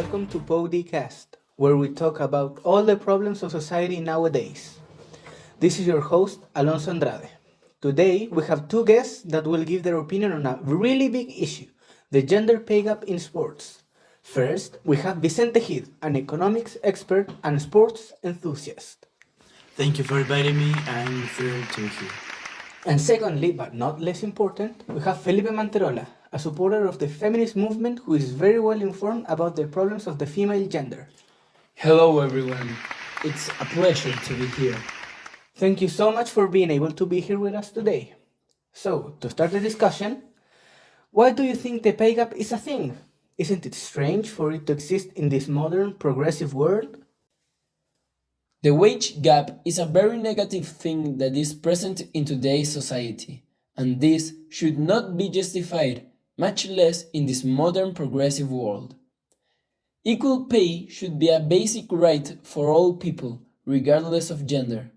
welcome to PODcast, where we talk about all the problems of society nowadays. This is your host, Alonso Andrade. Today, we have two guests that will give their opinion on a really big issue, the gender pay gap in sports. First, we have Vicente Gil, an economics expert and sports enthusiast. Thank you for inviting me. I'm thrilled to be here. And secondly, but not less important, we have Felipe Manterola, a supporter of the feminist movement who is very well informed about the problems of the female gender. Hello, everyone. It's a pleasure to be here. Thank you so much for being able to be here with us today. So, to start the discussion, why do you think the pay gap is a thing? Isn't it strange for it to exist in this modern, progressive world? The wage gap is a very negative thing that is present in today's society, and this should not be justified, much less in this modern progressive world. Equal pay should be a basic right for all people, regardless of gender.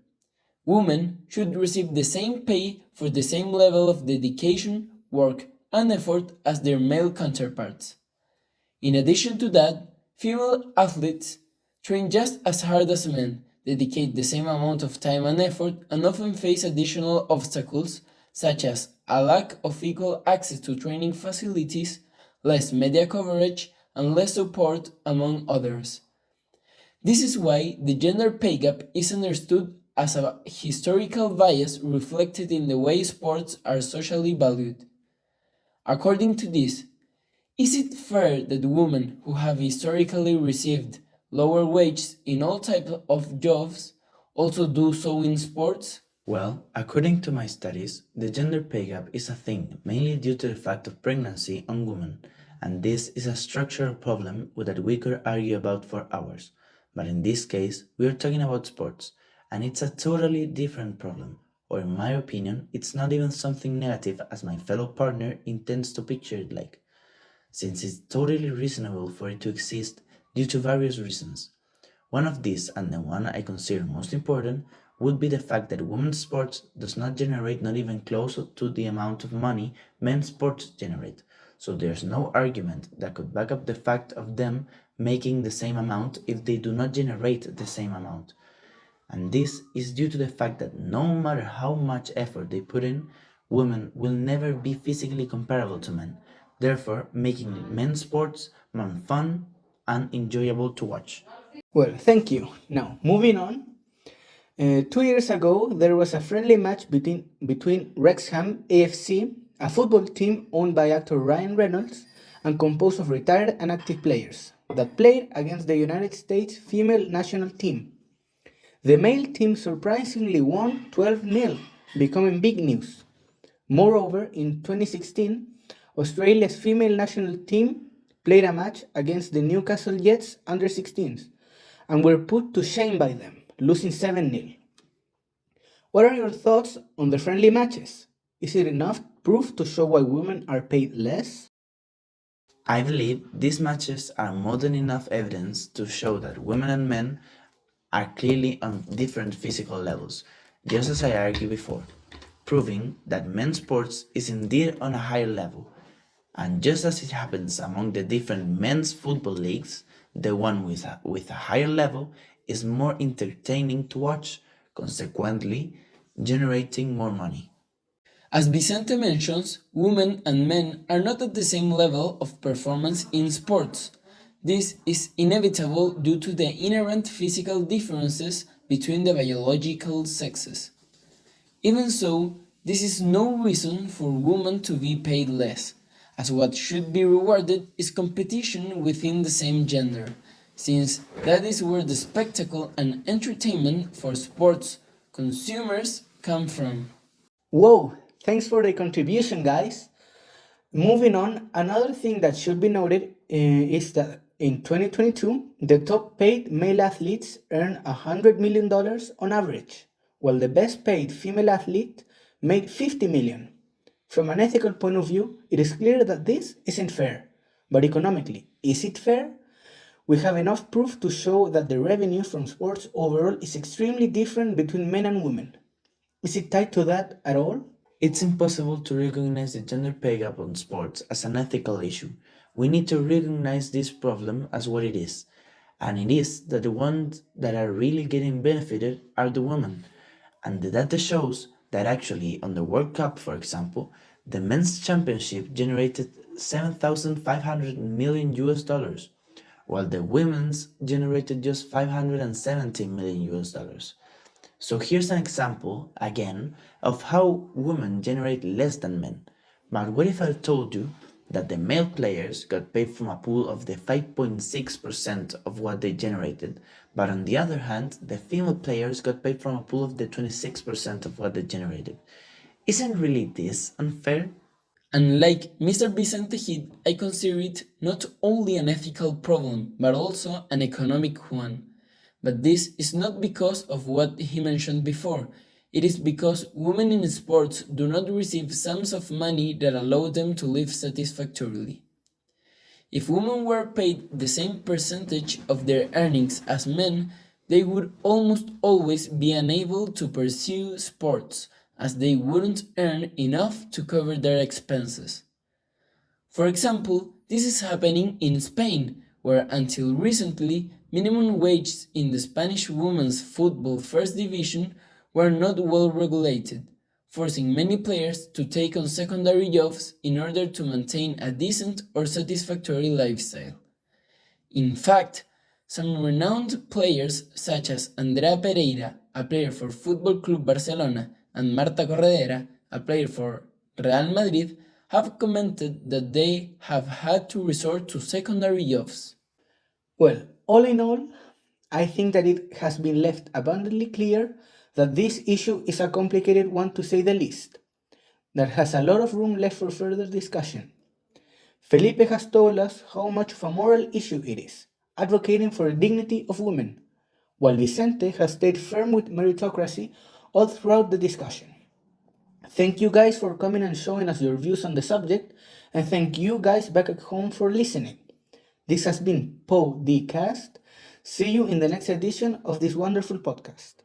Women should receive the same pay for the same level of dedication, work, and effort as their male counterparts. In addition to that, female athletes train just as hard as men, dedicate the same amount of time and effort, and often face additional obstacles such as a lack of equal access to training facilities, less media coverage, and less support, among others. This is why the gender pay gap is understood as a historical bias reflected in the way sports are socially valued. According to this, is it fair that women who have historically received lower wages in all types of jobs also do so in sports? Well, according to my studies, the gender pay gap is a thing mainly due to the fact of pregnancy on women, and this is a structural problem that we could argue about for hours. But in this case, we are talking about sports, and it's a totally different problem. Or in my opinion, it's not even something negative as my fellow partner intends to picture it like, since it's totally reasonable for it to exist due to various reasons. One of these, and the one I consider most important, would be the fact that women's sports does not generate not even close to the amount of money men's sports generate. So there's no argument that could back up the fact of them making the same amount if they do not generate the same amount. And this is due to the fact that no matter how much effort they put in, women will never be physically comparable to men, therefore making men's sports more fun and enjoyable to watch. Well, thank you. Now, moving on. 2 years ago, there was a friendly match between Wrexham AFC, a football team owned by actor Ryan Reynolds and composed of retired and active players, that played against the United States female national team. The male team surprisingly won 12-0, becoming big news. Moreover, in 2016, Australia's female national team played a match against the Newcastle Jets under 16s and were put to shame by them, losing 7-0. What are your thoughts on the friendly matches? Is it enough proof to show why women are paid less? I believe these matches are more than enough evidence to show that women and men are clearly on different physical levels, just as I argued before, proving that men's sports is indeed on a higher level. And just as it happens among the different men's football leagues, the one with a higher level is more entertaining to watch, consequently, generating more money. As Vicente mentions, women and men are not at the same level of performance in sports. This is inevitable due to the inherent physical differences between the biological sexes. Even so, this is no reason for women to be paid less, as what should be rewarded is competition within the same gender, since that is where the spectacle and entertainment for sports consumers come from. Whoa, thanks for the contribution, guys. Moving on, another thing that should be noted is that in 2022, the top paid male athletes earn $100 million on average, while the best paid female athlete made $50 million. From an ethical point of view, it is clear that this isn't fair. But economically, is it fair? We have enough proof to show that the revenue from sports overall is extremely different between men and women. Is it tied to that at all? It's impossible to recognize the gender pay gap on sports as an ethical issue We need to recognize this problem as what it is, and it is that the ones that are really getting benefited are the women. And the data shows that actually on the World Cup, for example, the men's championship generated 7,500 million US dollars, while the women's generated just 570 million US dollars. So here's an example, again, of how women generate less than men. But what if I told you that the male players got paid from a pool of the 5.6% of what they generated, but on the other hand, the female players got paid from a pool of the 26% of what they generated? Isn't really this unfair? And like Mr. Vicente Hit, I consider it not only an ethical problem, but also an economic one. But this is not because of what he mentioned before. It is because women in sports do not receive sums of money that allow them to live satisfactorily. If women were paid the same percentage of their earnings as men, they would almost always be unable to pursue sports, as they wouldn't earn enough to cover their expenses. For example, this is happening in Spain, where until recently, minimum wages in the Spanish women's football first division were not well regulated, forcing many players to take on secondary jobs in order to maintain a decent or satisfactory lifestyle. In fact, some renowned players such as Andrea Pereira, a player for Football Club Barcelona, and Marta Corredera, a player for Real Madrid, have commented that they have had to resort to secondary jobs. Well, all in all, I think that it has been left abundantly clear that this issue is a complicated one to say the least, that has a lot of room left for further discussion. Felipe has told us how much of a moral issue it is, advocating for the dignity of women, while Vicente has stayed firm with meritocracy all throughout the discussion. Thank you guys for coming and showing us your views on the subject, and thank you guys back at home for listening. This has been PODcast. See you in the next edition of this wonderful podcast.